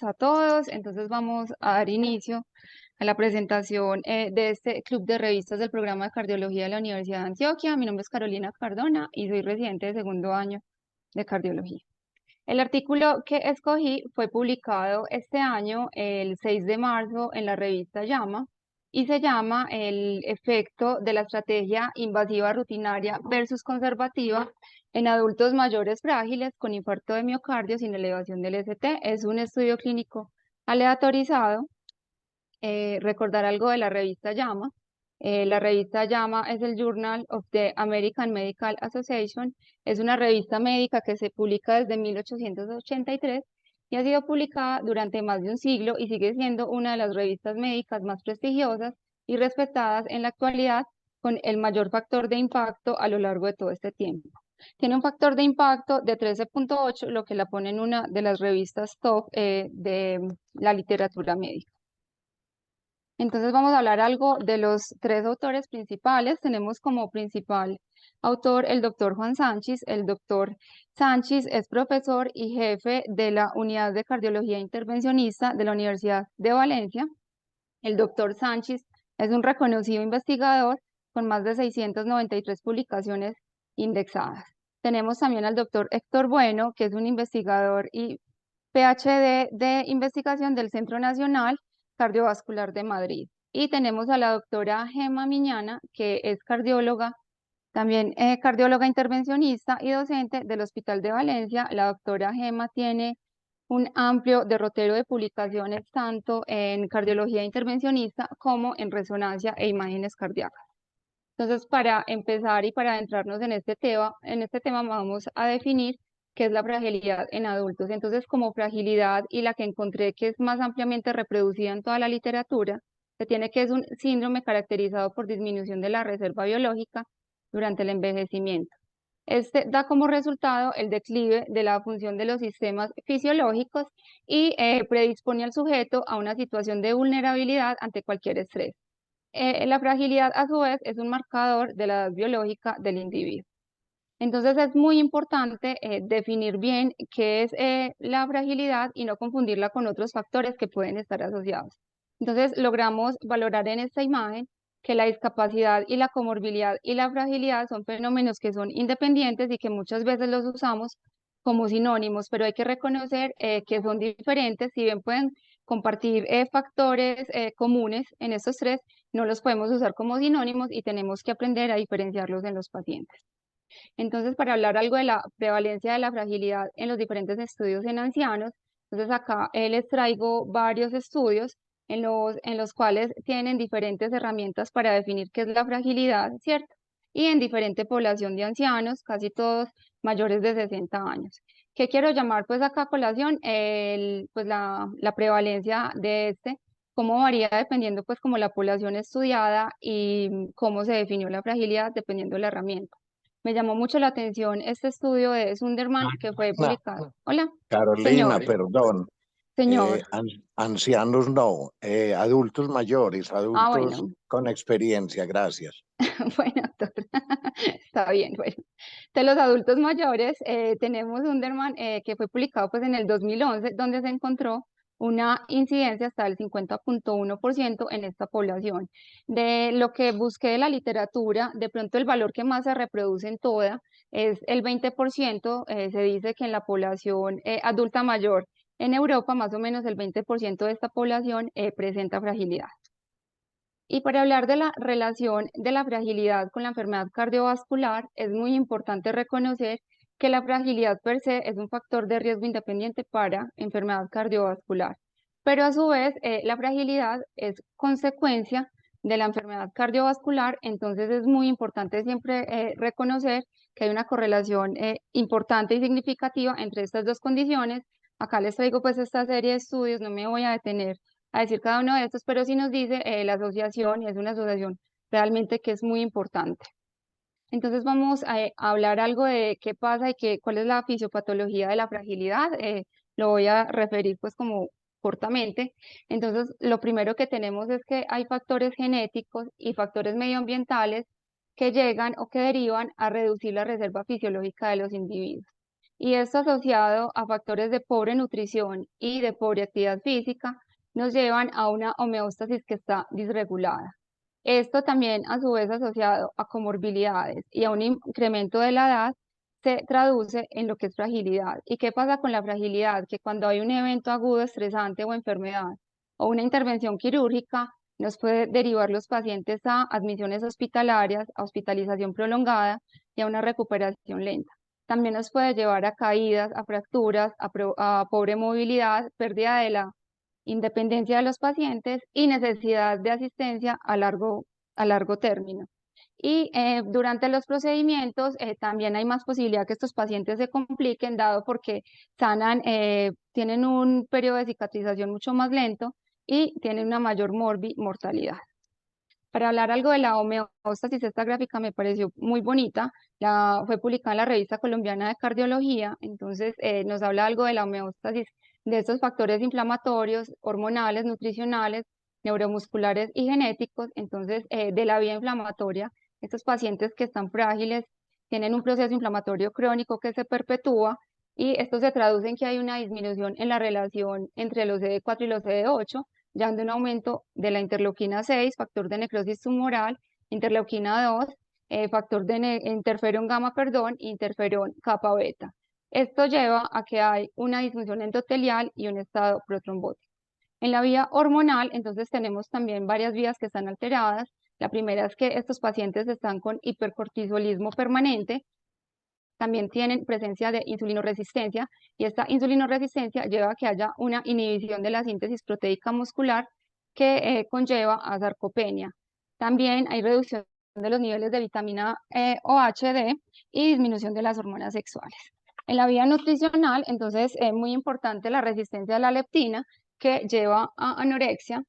A todos. Entonces vamos a dar inicio a la presentación de este club de revistas del programa de cardiología de la Universidad de Antioquia. Mi nombre es Carolina Cardona y soy residente de segundo año de cardiología. El artículo que escogí fue publicado este año, el 6 de marzo, en la revista JAMA y se llama El efecto de la estrategia invasiva rutinaria versus conservativa en adultos mayores frágiles con infarto de miocardio sin elevación del ST. Es un estudio clínico aleatorizado. Recordar algo de la revista JAMA. La revista JAMA es el Journal of the American Medical Association. Es una revista médica que se publica desde 1883 y ha sido publicada durante más de un siglo y sigue siendo una de las revistas médicas más prestigiosas y respetadas en la actualidad, con el mayor factor de impacto a lo largo de todo este tiempo. Tiene un factor de impacto de 13.8, lo que la pone en una de las revistas top de la literatura médica. Entonces vamos a hablar algo de los tres autores principales. Tenemos como principal autor el doctor Juan Sanchis. El doctor Sanchis es profesor y jefe de la Unidad de Cardiología Intervencionista de la Universidad de Valencia. El doctor Sanchis es un reconocido investigador con más de 693 publicaciones indexadas. Tenemos también al doctor Héctor Bueno, que es un investigador y PhD de investigación del Centro Nacional Cardiovascular de Madrid. Y tenemos a la doctora Gema Miñana, que es cardióloga, también cardióloga intervencionista y docente del Hospital de Valencia. La doctora Gema tiene un amplio derrotero de publicaciones tanto en cardiología intervencionista como en resonancia e imágenes cardíacas. Entonces, para empezar y para adentrarnos en este tema vamos a definir qué es la fragilidad en adultos. Entonces, como fragilidad, y la que encontré que es más ampliamente reproducida en toda la literatura, se tiene que es un síndrome caracterizado por disminución de la reserva biológica durante el envejecimiento. Este da como resultado el declive de la función de los sistemas fisiológicos y predispone al sujeto a una situación de vulnerabilidad ante cualquier estrés. La fragilidad, a su vez, es un marcador de la edad biológica del individuo. Entonces, es muy importante definir bien qué es la fragilidad y no confundirla con otros factores que pueden estar asociados. Entonces, logramos valorar en esta imagen que la discapacidad y la comorbilidad y la fragilidad son fenómenos que son independientes y que muchas veces los usamos como sinónimos, pero hay que reconocer que son diferentes. Si bien pueden compartir factores comunes en estos tres, no los podemos usar como sinónimos y tenemos que aprender a diferenciarlos en los pacientes. Entonces, para hablar algo de la prevalencia de la fragilidad en los diferentes estudios en ancianos, entonces acá les traigo varios estudios en los cuales tienen diferentes herramientas para definir qué es la fragilidad, ¿cierto? Y en diferente población de ancianos, casi todos mayores de 60 años. ¿Qué quiero llamar pues acá a colación? Pues la prevalencia de cómo varía dependiendo pues como la población estudiada y cómo se definió la fragilidad dependiendo de la herramienta. Me llamó mucho la atención este estudio de Sunderman que fue No, publicado. Hola, Carolina, señor, perdón. señor. Ancianos no, adultos mayores, Ah, adultos bueno, con experiencia, gracias. bueno, doctor. Está bien, bueno. De los adultos mayores tenemos Sunderman que fue publicado pues en el 2011, donde se encontró una incidencia hasta del 50.1% en esta población. De lo que busqué de la literatura, de pronto el valor que más se reproduce en toda es el 20%. Se dice que en la población adulta mayor en Europa, más o menos el 20% de esta población presenta fragilidad. Y para hablar de la relación de la fragilidad con la enfermedad cardiovascular, es muy importante reconocer que la fragilidad per se es un factor de riesgo independiente para enfermedad cardiovascular, pero a su vez la fragilidad es consecuencia de la enfermedad cardiovascular. Entonces es muy importante siempre reconocer que hay una correlación importante y significativa entre estas dos condiciones. Acá les traigo pues esta serie de estudios, no me voy a detener a decir cada uno de estos, pero sí nos dice la asociación, y es una asociación realmente que es muy importante. Entonces vamos a hablar algo de qué pasa y cuál es la fisiopatología de la fragilidad. Lo voy a referir pues como cortamente. Entonces, lo primero que tenemos es que hay factores genéticos y factores medioambientales que llegan o que derivan a reducir la reserva fisiológica de los individuos. Y esto asociado a factores de pobre nutrición y de pobre actividad física nos llevan a una homeostasis que está disregulada. Esto también a su vez asociado a comorbilidades y a un incremento de la edad se traduce en lo que es fragilidad. ¿Y qué pasa con la fragilidad? Que cuando hay un evento agudo, estresante o enfermedad o una intervención quirúrgica, nos puede derivar los pacientes a admisiones hospitalarias, a hospitalización prolongada y a una recuperación lenta. También nos puede llevar a caídas, a fracturas, a pobre movilidad, pérdida de la independencia de los pacientes y necesidad de asistencia a largo término. Y durante los procedimientos también hay más posibilidad que estos pacientes se compliquen, dado porque sanan, tienen un periodo de cicatrización mucho más lento y tienen una mayor mortalidad. Para hablar algo de la homeostasis, esta gráfica me pareció muy bonita, fue publicada en la Revista Colombiana de Cardiología, entonces nos habla algo de la homeostasis de estos factores inflamatorios, hormonales, nutricionales, neuromusculares y genéticos, entonces de la vía inflamatoria, estos pacientes que están frágiles tienen un proceso inflamatorio crónico que se perpetúa y esto se traduce en que hay una disminución en la relación entre los CD4 y los CD8, llevando un aumento de la interleuquina 6, factor de necrosis tumoral, interleuquina 2, factor de interferón gamma, perdón, interferón kappa beta. Esto lleva a que hay una disfunción endotelial y un estado protrombótico. En la vía hormonal, entonces tenemos también varias vías que están alteradas. La primera es que estos pacientes están con hipercortisolismo permanente, también tienen presencia de insulinoresistencia y esta insulinoresistencia lleva a que haya una inhibición de la síntesis proteica muscular que conlleva a sarcopenia. También hay reducción de los niveles de vitamina OHD y disminución de las hormonas sexuales. En la vía nutricional, entonces, es muy importante la resistencia a la leptina que lleva a anorexia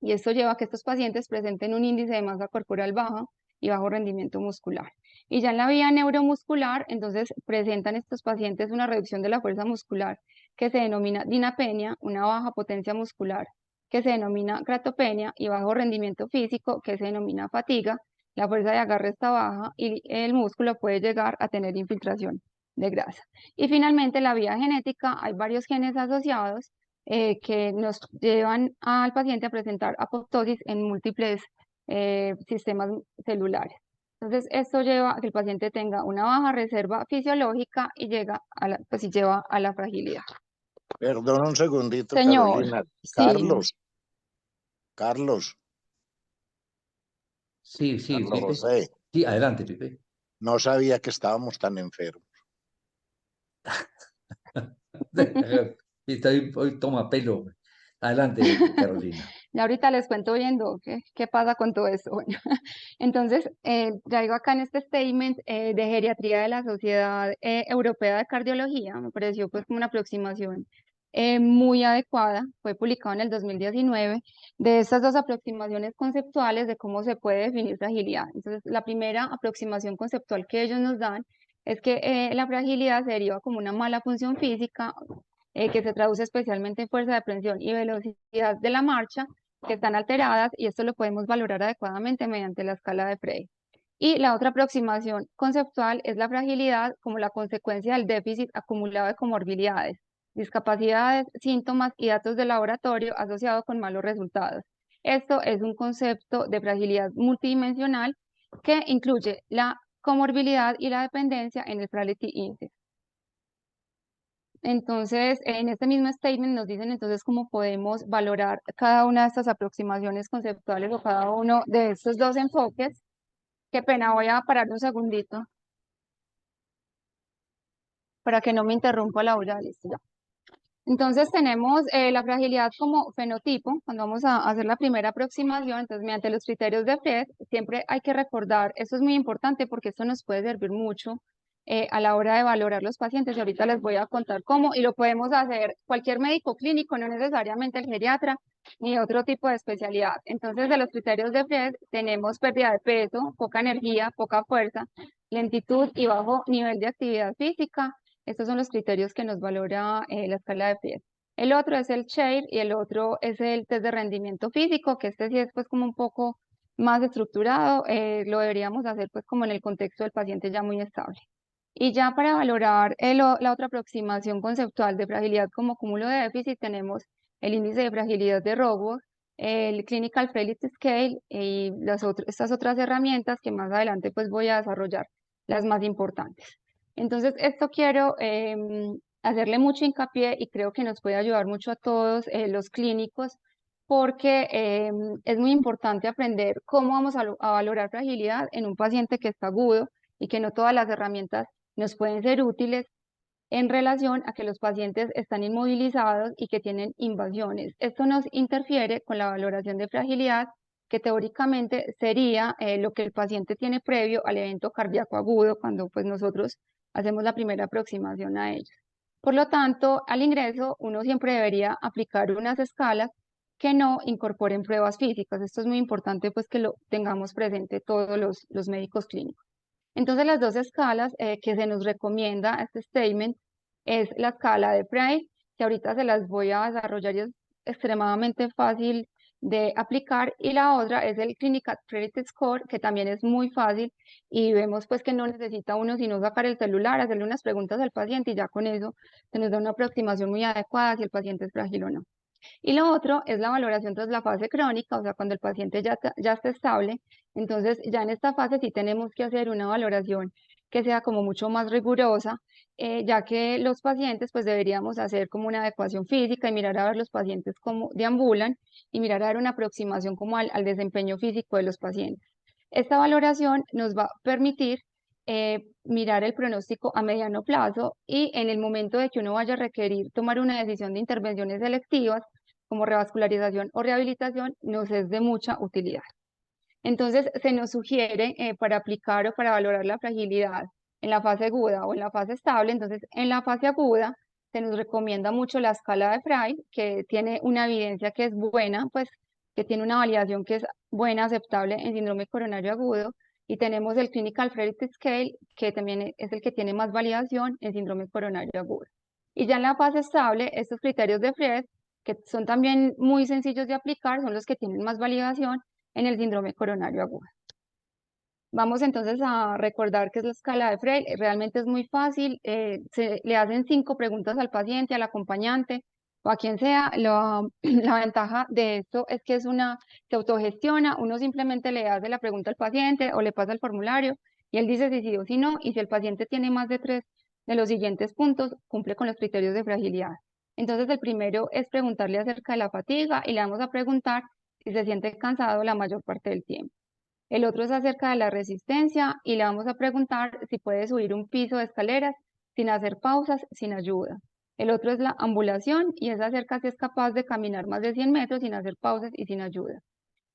y esto lleva a que estos pacientes presenten un índice de masa corporal bajo y bajo rendimiento muscular. Y ya en la vía neuromuscular, entonces presentan estos pacientes una reducción de la fuerza muscular que se denomina dinapenia, una baja potencia muscular que se denomina cratopenia y bajo rendimiento físico que se denomina fatiga. La fuerza de agarre está baja y el músculo puede llegar a tener infiltración de grasa. Y finalmente, la vía genética, hay varios genes asociados que nos llevan al paciente a presentar apoptosis en múltiples sistemas celulares. Entonces, esto lleva a que el paciente tenga una baja reserva fisiológica y llega a pues, y lleva a la fragilidad. Perdona un segundito, Señor, Carolina. sí, Carlos, Sí, sí, Carlos Pipe. José, Sí, adelante, Pipe. no sabía que estábamos tan enfermos. Estoy, hoy toma pelo. Adelante, Carolina. y ahorita les cuento viendo qué pasa con todo eso. Bueno, entonces, traigo acá en este statement de geriatría de la Sociedad Europea de Cardiología, me pareció pues como una aproximación muy adecuada, fue publicado en el 2019, de estas dos aproximaciones conceptuales de cómo se puede definir fragilidad. Entonces, la primera aproximación conceptual que ellos nos dan es que la fragilidad se deriva como una mala función física que se traduce especialmente en fuerza de presión y velocidad de la marcha, que están alteradas y esto lo podemos valorar adecuadamente mediante la escala de Frey. Y la otra aproximación conceptual es la fragilidad como la consecuencia del déficit acumulado de comorbilidades, discapacidades, síntomas y datos de laboratorio asociados con malos resultados. Esto es un concepto de fragilidad multidimensional que incluye la comorbilidad y la dependencia en el Frailty Index. Entonces, en este mismo statement nos dicen entonces cómo podemos valorar cada una de estas aproximaciones conceptuales o cada uno de estos dos enfoques. Qué pena, voy a parar un segundito para que no me interrumpa la hora. Listo, ya. Entonces tenemos la fragilidad como fenotipo, cuando vamos a hacer la primera aproximación, entonces mediante los criterios de Fred, siempre hay que recordar, esto es muy importante porque esto nos puede servir mucho a la hora de valorar los pacientes, y ahorita les voy a contar cómo, y lo podemos hacer cualquier médico clínico, no necesariamente el geriatra, ni otro tipo de especialidad. Entonces, de los criterios de Fred, tenemos pérdida de peso, poca energía, poca fuerza, lentitud y bajo nivel de actividad física. Estos son los criterios que nos valora la escala de Fred. El otro es el SHARE y el otro es el test de rendimiento físico, que este sí es pues como un poco más estructurado, lo deberíamos hacer pues como en el contexto del paciente ya muy estable. Y ya para valorar la otra aproximación conceptual de fragilidad como cúmulo de déficit, tenemos el índice de fragilidad de Rogers, el Clinical Frailty Scale y estas otras herramientas que más adelante pues voy a desarrollar, las más importantes. Entonces, esto quiero hacerle mucho hincapié y creo que nos puede ayudar mucho a todos los clínicos porque es muy importante aprender cómo vamos a valorar fragilidad en un paciente que está agudo y que no todas las herramientas nos pueden ser útiles en relación a que los pacientes están inmovilizados y que tienen invasiones. Esto nos interfiere con la valoración de fragilidad, que teóricamente sería lo que el paciente tiene previo al evento cardíaco agudo cuando pues nosotros hacemos la primera aproximación a ellos. Por lo tanto, al ingreso uno siempre debería aplicar unas escalas que no incorporen pruebas físicas. Esto es muy importante pues que lo tengamos presente todos los médicos clínicos. Entonces, las dos escalas que se nos recomienda este statement es la escala de Frey, que ahorita se las voy a desarrollar y es extremadamente fácil de aplicar, y la otra es el Clinical Frailty Score, que también es muy fácil y vemos pues que no necesita uno sino sacar el celular, hacerle unas preguntas al paciente y ya con eso se nos da una aproximación muy adecuada si el paciente es frágil o no. Y lo otro es la valoración tras la fase crónica, o sea, cuando el paciente ya está estable. Entonces, ya en esta fase sí tenemos que hacer una valoración que sea como mucho más rigurosa, ya que los pacientes pues deberíamos hacer como una adecuación física y mirar a ver los pacientes cómo deambulan y mirar a ver una aproximación como al desempeño físico de los pacientes. Esta valoración nos va a permitir mirar el pronóstico a mediano plazo y en el momento de que uno vaya a requerir tomar una decisión de intervenciones selectivas como revascularización o rehabilitación, nos es de mucha utilidad. Entonces, se nos sugiere para aplicar o para valorar la fragilidad en la fase aguda o en la fase estable. Entonces, en la fase aguda se nos recomienda mucho la escala de Frey, que tiene una evidencia que es buena, pues que tiene una validación que es buena, aceptable en síndrome coronario agudo. Y tenemos el Clinical Frailty Scale, que también es el que tiene más validación en síndrome coronario agudo. Y ya en la fase estable, estos criterios de Fred, que son también muy sencillos de aplicar, son los que tienen más validación en el síndrome coronario agudo. Vamos entonces a recordar qué es la escala de Frey. Realmente es muy fácil. Se le hacen 5 preguntas al paciente, al acompañante o a quien sea. La ventaja de esto es que se autogestiona. Uno simplemente le hace la pregunta al paciente o le pasa el formulario y él dice si sí o si no. Y si el paciente tiene más de 3 de los siguientes puntos, cumple con los criterios de fragilidad. Entonces, el primero es preguntarle acerca de la fatiga y le vamos a preguntar si se siente cansado la mayor parte del tiempo. El otro es acerca de la resistencia y le vamos a preguntar si puede subir un piso de escaleras sin hacer pausas, sin ayuda. El otro es la ambulación y es acerca si es capaz de caminar más de 100 metros sin hacer pausas y sin ayuda.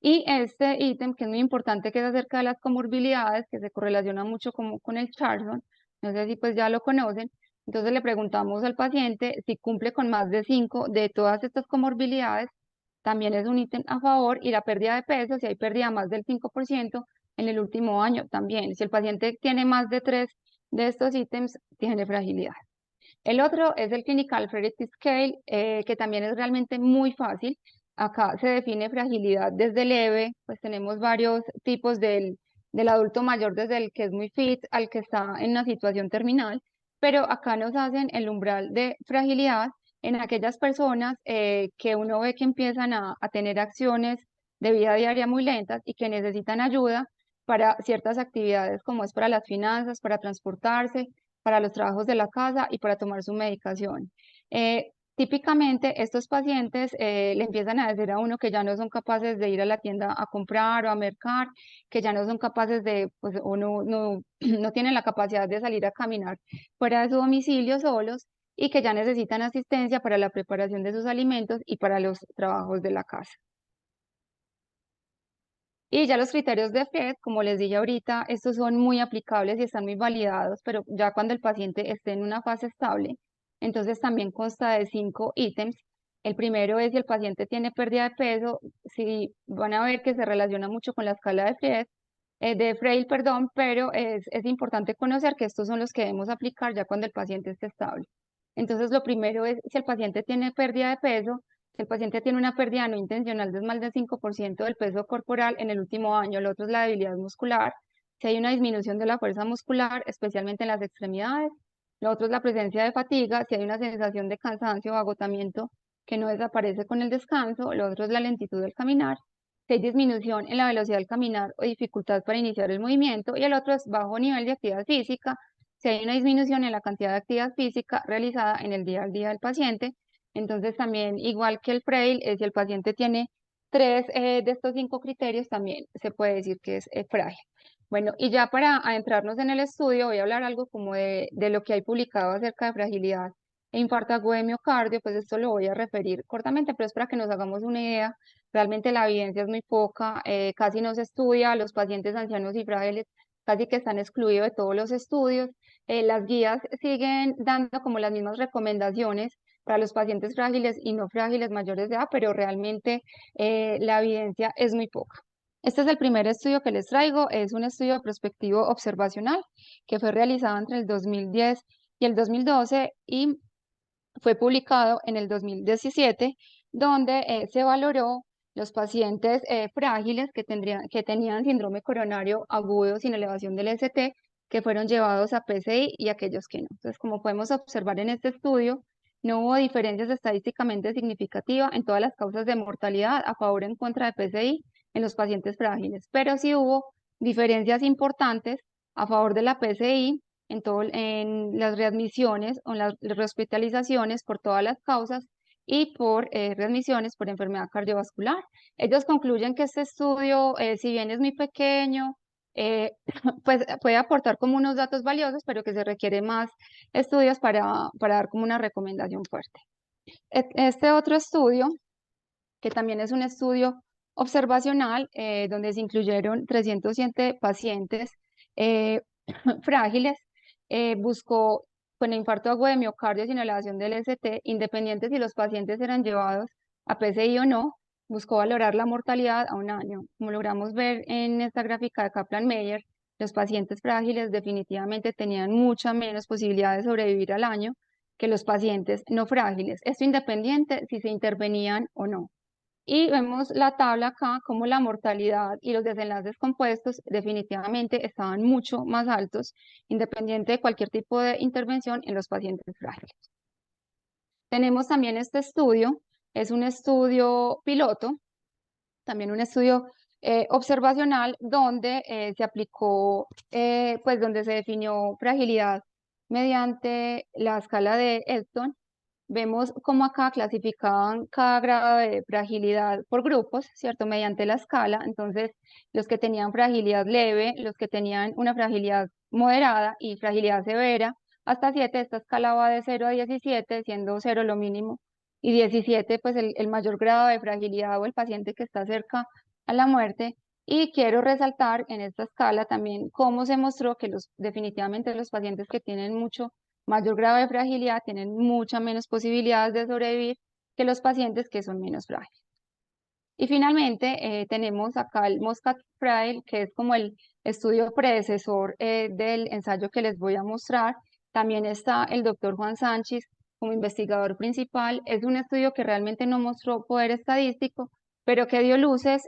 Y este ítem que es muy importante, que es acerca de las comorbilidades, que se correlaciona mucho con el Charlson, no sé si pues ya lo conocen. Entonces le preguntamos al paciente si cumple con más de 5 de todas estas comorbilidades. También es un ítem a favor, y la pérdida de peso, si hay pérdida más del 5% en el último año también. Si el paciente tiene más de 3 de estos ítems, tiene fragilidad. El otro es el Clinical Frailty Scale, que también es realmente muy fácil. Acá se define fragilidad desde leve, pues tenemos varios tipos del adulto mayor, desde el que es muy fit al que está en una situación terminal, pero acá nos hacen el umbral de fragilidad en aquellas personas que uno ve que empiezan a tener acciones de vida diaria muy lentas y que necesitan ayuda para ciertas actividades, como es para las finanzas, para transportarse, para los trabajos de la casa y para tomar su medicación. Típicamente estos pacientes le empiezan a decir a uno que ya no son capaces de ir a la tienda a comprar o a mercar, que ya no son capaces de, pues, o no tienen la capacidad de salir a caminar fuera de su domicilio solos y que ya necesitan asistencia para la preparación de sus alimentos y para los trabajos de la casa. Y ya los criterios de FED, como les dije ahorita, estos son muy aplicables y están muy validados, pero ya cuando el paciente esté en una fase estable, entonces también consta de 5 ítems. El primero es si el paciente tiene pérdida de peso. Si van a ver que se relaciona mucho con la escala de Frail, perdón, pero es importante conocer que estos son los que debemos aplicar ya cuando el paciente esté estable. Entonces, lo primero es si el paciente tiene pérdida de peso. Si el paciente tiene una pérdida no intencional de más del 5% del peso corporal en el último año. El otro es la debilidad muscular. si hay una disminución de la fuerza muscular, especialmente en las extremidades. Lo otro es la presencia de fatiga, si hay una sensación de cansancio o agotamiento que no desaparece con el descanso. Lo otro es la lentitud del caminar, si hay disminución en la velocidad del caminar o dificultad para iniciar el movimiento. Y el otro es bajo nivel de actividad física, si hay una disminución en la cantidad de actividad física realizada en el día al día del paciente. Entonces también, igual que el Frail, si el paciente tiene 3 de estos 5 criterios, también se puede decir que es frágil. Bueno, y ya para adentrarnos en el estudio, voy a hablar algo como de lo que hay publicado acerca de fragilidad e infarto agudo de miocardio. Pues esto lo voy a referir cortamente, pero es para que nos hagamos una idea. Realmente la evidencia es muy poca, casi no se estudia, los pacientes ancianos y frágiles casi que están excluidos de todos los estudios. Las guías siguen dando como las mismas recomendaciones para los pacientes frágiles y no frágiles mayores de edad, pero realmente la evidencia es muy poca. Este es el primer estudio que les traigo, es un estudio prospectivo observacional que fue realizado entre el 2010 y el 2012 y fue publicado en el 2017, donde se valoró los pacientes frágiles que tenían síndrome coronario agudo sin elevación del ST, que fueron llevados a PCI y aquellos que no. Entonces, como podemos observar en este estudio, no hubo diferencias estadísticamente significativas en todas las causas de mortalidad a favor o en contra de PCI en los pacientes frágiles, pero sí hubo diferencias importantes a favor de la PCI en las readmisiones o las hospitalizaciones por todas las causas y por readmisiones por enfermedad cardiovascular. Ellos concluyen que este estudio, si bien es muy pequeño, pues puede aportar como unos datos valiosos, pero que se requiere más estudios para dar como una recomendación fuerte. Este otro estudio, que también es un estudio observacional, donde se incluyeron 307 pacientes frágiles, buscó con infarto agudo de miocardio sin elevación del ST, independiente si los pacientes eran llevados a PCI o no, buscó valorar la mortalidad a un año. Como logramos ver en esta gráfica de Kaplan-Meier, los pacientes frágiles definitivamente tenían mucha menos posibilidad de sobrevivir al año que los pacientes no frágiles. Esto independiente si se intervenían o no. Y vemos la tabla acá, como la mortalidad y los desenlaces compuestos definitivamente estaban mucho más altos, independiente de cualquier tipo de intervención en los pacientes frágiles. Tenemos también este estudio, es un estudio piloto, también un estudio observacional donde se aplicó, pues donde se definió fragilidad mediante la escala de Elton. Vemos cómo acá clasificaban cada grado de fragilidad por grupos, ¿cierto? Mediante la escala. Entonces, los que tenían fragilidad leve, los que tenían una fragilidad moderada y fragilidad severa, hasta 7, esta escala va de 0 a 17, siendo 0 lo mínimo, y 17, pues el mayor grado de fragilidad o el paciente que está cerca a la muerte. Y quiero resaltar en esta escala también cómo se mostró que definitivamente los pacientes que tienen mucho mayor grado de fragilidad tienen mucha menos posibilidades de sobrevivir que los pacientes que son menos frágiles. Y finalmente tenemos acá el Moscat-Frail, que es como el estudio predecesor del ensayo que les voy a mostrar. También está el doctor Juan Sánchez como investigador principal. Es un estudio que realmente no mostró poder estadístico, pero que dio luces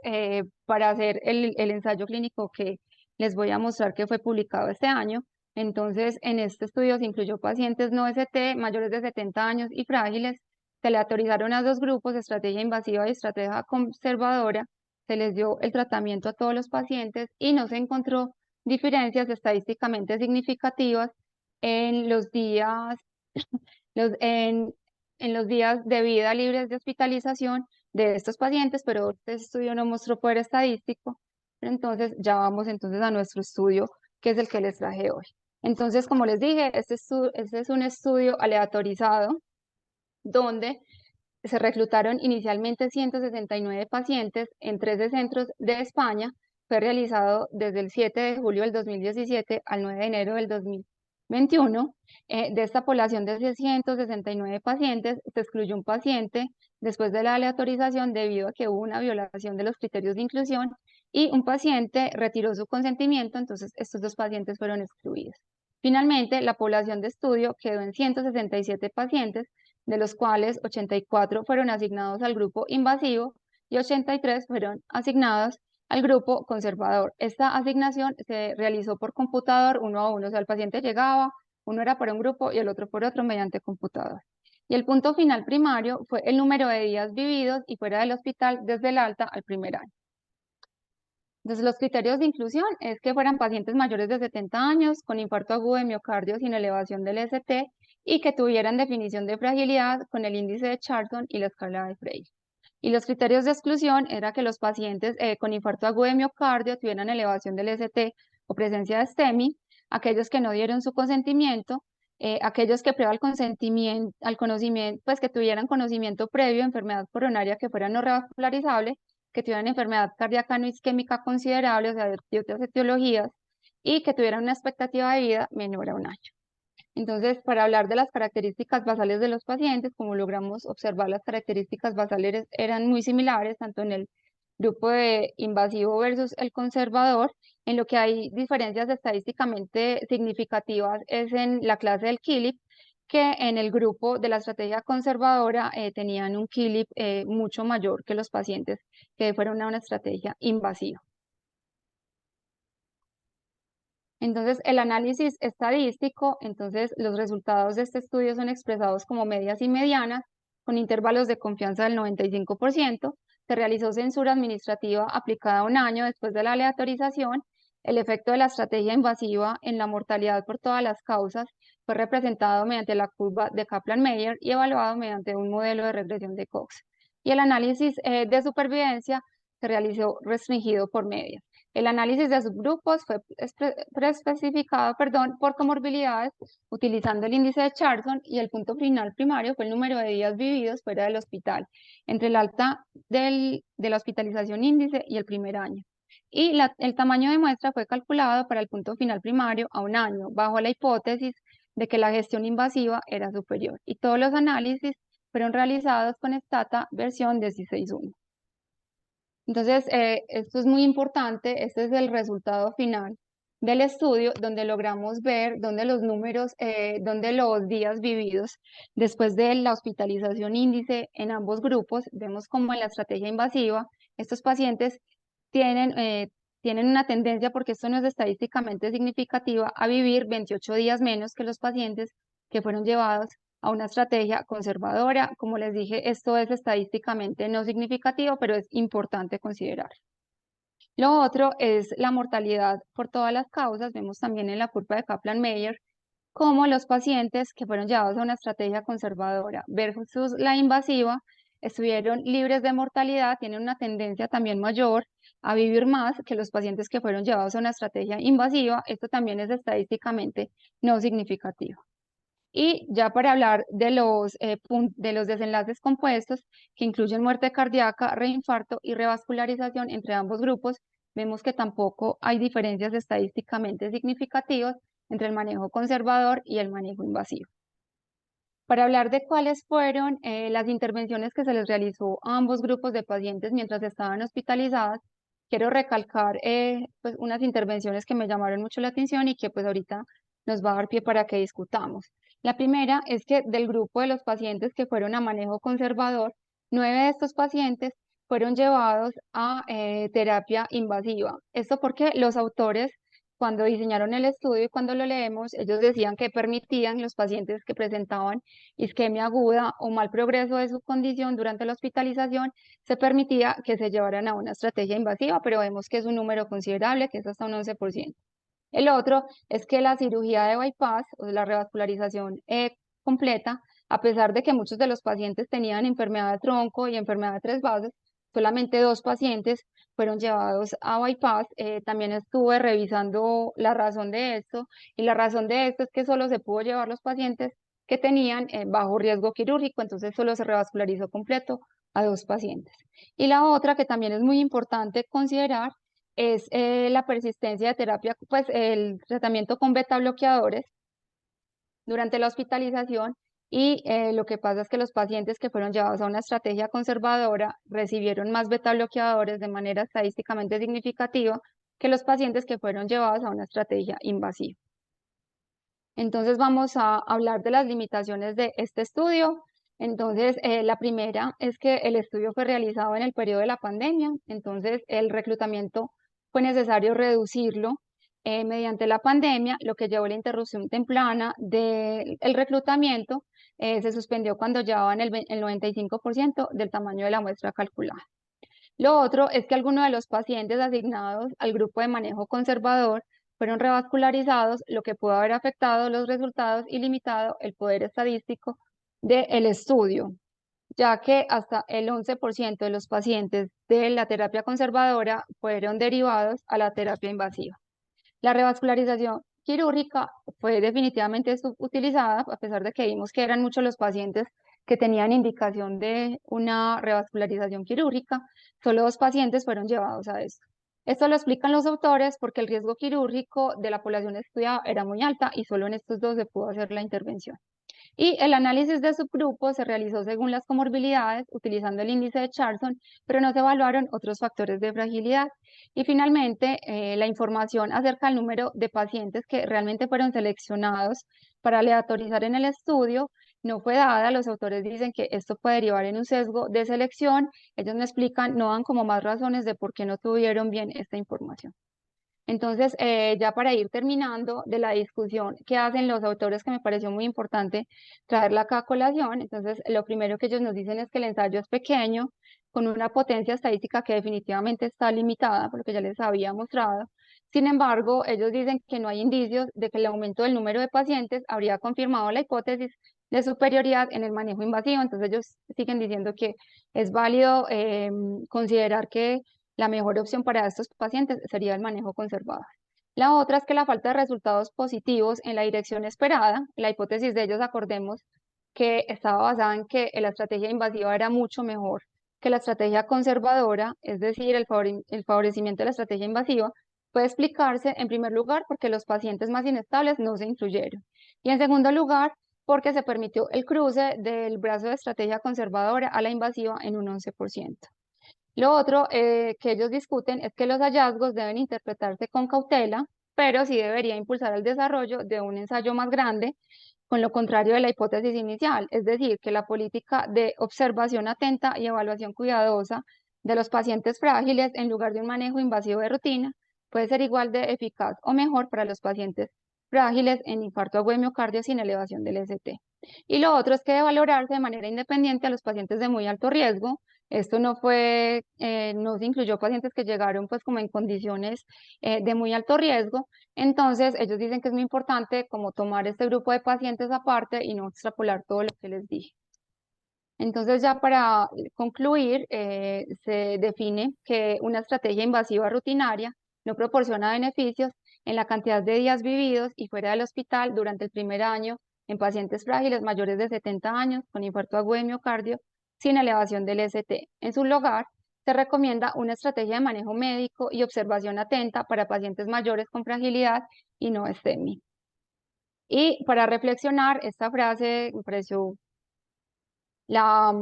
para hacer el ensayo clínico que les voy a mostrar, que fue publicado este año. Entonces, en este estudio se incluyó pacientes no ST, mayores de 70 años y frágiles. Se le autorizaron a 2 grupos, estrategia invasiva y estrategia conservadora. Se les dio el tratamiento a todos los pacientes y no se encontró diferencias estadísticamente significativas en los días, en los días de vida libres de hospitalización de estos pacientes, pero este estudio no mostró poder estadístico. Entonces, ya vamos entonces a nuestro estudio, que es el que les traje hoy. Entonces, como les dije, este es un estudio aleatorizado donde se reclutaron inicialmente 169 pacientes en 13 centros de España. Fue realizado desde el 7 de julio del 2017 al 9 de enero del 2021. De esta población de 169 pacientes, se excluyó un paciente después de la aleatorización debido a que hubo una violación de los criterios de inclusión y un paciente retiró su consentimiento, entonces estos 2 pacientes fueron excluidos. Finalmente, la población de estudio quedó en 167 pacientes, de los cuales 84 fueron asignados al grupo invasivo y 83 fueron asignados al grupo conservador. Esta asignación se realizó por computador 1 a 1, o sea, el paciente llegaba, uno era para un grupo y el otro por otro mediante computador. Y el punto final primario fue el número de días vividos y fuera del hospital desde el alta al primer año. Entonces, los criterios de inclusión es que fueran pacientes mayores de 70 años con infarto agudo de miocardio sin elevación del ST y que tuvieran definición de fragilidad con el índice de Charlton y la escala de Frail. Y los criterios de exclusión era que los pacientes con infarto agudo de miocardio tuvieran elevación del ST o presencia de STEMI, aquellos que no dieron su consentimiento, aquellos que previo al conocimiento, pues que tuvieran conocimiento previo de enfermedad coronaria que fuera no revascularizable, que tuvieran enfermedad cardíaca no isquémica considerable, o sea, de otras etiologías, y que tuvieran una expectativa de vida menor a un año. Entonces, para hablar de las características basales de los pacientes, como logramos observar, las características basales eran muy similares, tanto en el grupo de invasivo versus el conservador. En lo que hay diferencias estadísticamente significativas es en la clase del KILIP, que en el grupo de la estrategia conservadora tenían un KILIP mucho mayor que los pacientes que fueron a una estrategia invasiva. Entonces, el análisis estadístico, entonces los resultados de este estudio son expresados como medias y medianas, con intervalos de confianza del 95%. Se realizó censura administrativa aplicada 1 año después de la aleatorización. El efecto de la estrategia invasiva en la mortalidad por todas las causas fue representado mediante la curva de Kaplan-Meier y evaluado mediante un modelo de regresión de Cox. Y el análisis de supervivencia se realizó restringido por medias. El análisis de subgrupos fue preespecificado por comorbilidades utilizando el índice de Charlton y el punto final primario fue el número de días vividos fuera del hospital entre el alta de la hospitalización índice y el primer año. Y el tamaño de muestra fue calculado para el punto final primario a 1 año, bajo la hipótesis de que la gestión invasiva era superior. Y todos los análisis fueron realizados con Stata versión 16.1. Entonces, esto es muy importante, este es el resultado final del estudio, donde logramos ver dónde los números, dónde los días vividos después de la hospitalización índice en ambos grupos, vemos como en la estrategia invasiva, estos pacientes tienen una tendencia, porque esto no es estadísticamente significativa, a vivir 28 días menos que los pacientes que fueron llevados a una estrategia conservadora. Como les dije, esto es estadísticamente no significativo, pero es importante considerar. Lo otro es la mortalidad por todas las causas. Vemos también en la curva de Kaplan-Meier cómo los pacientes que fueron llevados a una estrategia conservadora versus la invasiva estuvieron libres de mortalidad, tienen una tendencia también mayor a vivir más que los pacientes que fueron llevados a una estrategia invasiva. Esto también es estadísticamente no significativo. Y ya para hablar de los desenlaces compuestos, que incluyen muerte cardíaca, reinfarto y revascularización entre ambos grupos, vemos que tampoco hay diferencias estadísticamente significativas entre el manejo conservador y el manejo invasivo. Para hablar de cuáles fueron las intervenciones que se les realizó a ambos grupos de pacientes mientras estaban hospitalizadas, quiero recalcar pues unas intervenciones que me llamaron mucho la atención y que pues ahorita nos va a dar pie para que discutamos. La primera es que del grupo de los pacientes que fueron a manejo conservador, 9 de estos pacientes fueron llevados a terapia invasiva. Esto porque los autores, cuando diseñaron el estudio y cuando lo leemos, ellos decían que permitían los pacientes que presentaban isquemia aguda o mal progreso de su condición durante la hospitalización, se permitía que se llevaran a una estrategia invasiva, pero vemos que es un número considerable, que es hasta un 11%. El otro es que la cirugía de bypass o la revascularización completa, a pesar de que muchos de los pacientes tenían enfermedad de tronco y enfermedad de 3 vasos, solamente 2 pacientes fueron llevados a bypass. También estuve revisando la razón de esto, y la razón de esto es que solo se pudo llevar los pacientes que tenían bajo riesgo quirúrgico, entonces solo se revascularizó completo a 2 pacientes. Y la otra que también es muy importante considerar es la persistencia de terapia, pues el tratamiento con beta bloqueadores durante la hospitalización, y lo que pasa es que los pacientes que fueron llevados a una estrategia conservadora recibieron más beta bloqueadores de manera estadísticamente significativa que los pacientes que fueron llevados a una estrategia invasiva. Entonces vamos a hablar de las limitaciones de este estudio. Entonces, la primera es que el estudio fue realizado en el periodo de la pandemia, entonces el reclutamiento fue necesario reducirlo mediante la pandemia, lo que llevó a la interrupción temprana del reclutamiento. Se suspendió cuando llevaban el 95% del tamaño de la muestra calculada. Lo otro es que algunos de los pacientes asignados al grupo de manejo conservador fueron revascularizados, lo que pudo haber afectado los resultados y limitado el poder estadístico del estudio, ya que hasta el 11% de los pacientes de la terapia conservadora fueron derivados a la terapia invasiva. La revascularización quirúrgica fue definitivamente subutilizada, a pesar de que vimos que eran muchos los pacientes que tenían indicación de una revascularización quirúrgica. Solo 2 pacientes fueron llevados a esto. Esto lo explican los autores porque el riesgo quirúrgico de la población estudiada era muy alta y solo en estos 2 se pudo hacer la intervención. Y el análisis de subgrupos se realizó según las comorbilidades, utilizando el índice de Charson, pero no se evaluaron otros factores de fragilidad. Y finalmente, la información acerca del número de pacientes que realmente fueron seleccionados para aleatorizar en el estudio no fue dada. Los autores dicen que esto puede derivar en un sesgo de selección. Ellos no explican, no dan como más razones de por qué no tuvieron bien esta información. Entonces, ya para ir terminando de la discusión que hacen los autores, que me pareció muy importante traerla acá a colación, entonces lo primero que ellos nos dicen es que el ensayo es pequeño, con una potencia estadística que definitivamente está limitada, porque ya les había mostrado. Sin embargo, ellos dicen que no hay indicios de que el aumento del número de pacientes habría confirmado la hipótesis de superioridad en el manejo invasivo. Entonces ellos siguen diciendo que es válido considerar que la mejor opción para estos pacientes sería el manejo conservador. La otra es que la falta de resultados positivos en la dirección esperada, la hipótesis de ellos, acordemos que estaba basada en que la estrategia invasiva era mucho mejor que la estrategia conservadora, es decir, el favorecimiento de la estrategia invasiva, puede explicarse en primer lugar porque los pacientes más inestables no se incluyeron y en segundo lugar porque se permitió el cruce del brazo de estrategia conservadora a la invasiva en un 11%. Lo otro que ellos discuten es que los hallazgos deben interpretarse con cautela, pero sí debería impulsar el desarrollo de un ensayo más grande, con lo contrario de la hipótesis inicial, es decir, que la política de observación atenta y evaluación cuidadosa de los pacientes frágiles en lugar de un manejo invasivo de rutina puede ser igual de eficaz o mejor para los pacientes frágiles en infarto agudo de miocardio sin elevación del ST. Y lo otro es que debe valorarse de manera independiente a los pacientes de muy alto riesgo. Esto no fue, no se incluyó pacientes que llegaron pues como en condiciones de muy alto riesgo. Entonces ellos dicen que es muy importante como tomar este grupo de pacientes aparte y no extrapolar todo lo que les dije. Entonces ya para concluir, se define que una estrategia invasiva rutinaria no proporciona beneficios en la cantidad de días vividos y fuera del hospital durante el primer año en pacientes frágiles mayores de 70 años con infarto agudo de miocardio sin elevación del ST. En su lugar, se recomienda una estrategia de manejo médico y observación atenta para pacientes mayores con fragilidad y no STEMI. Y para reflexionar, esta frase me pareció a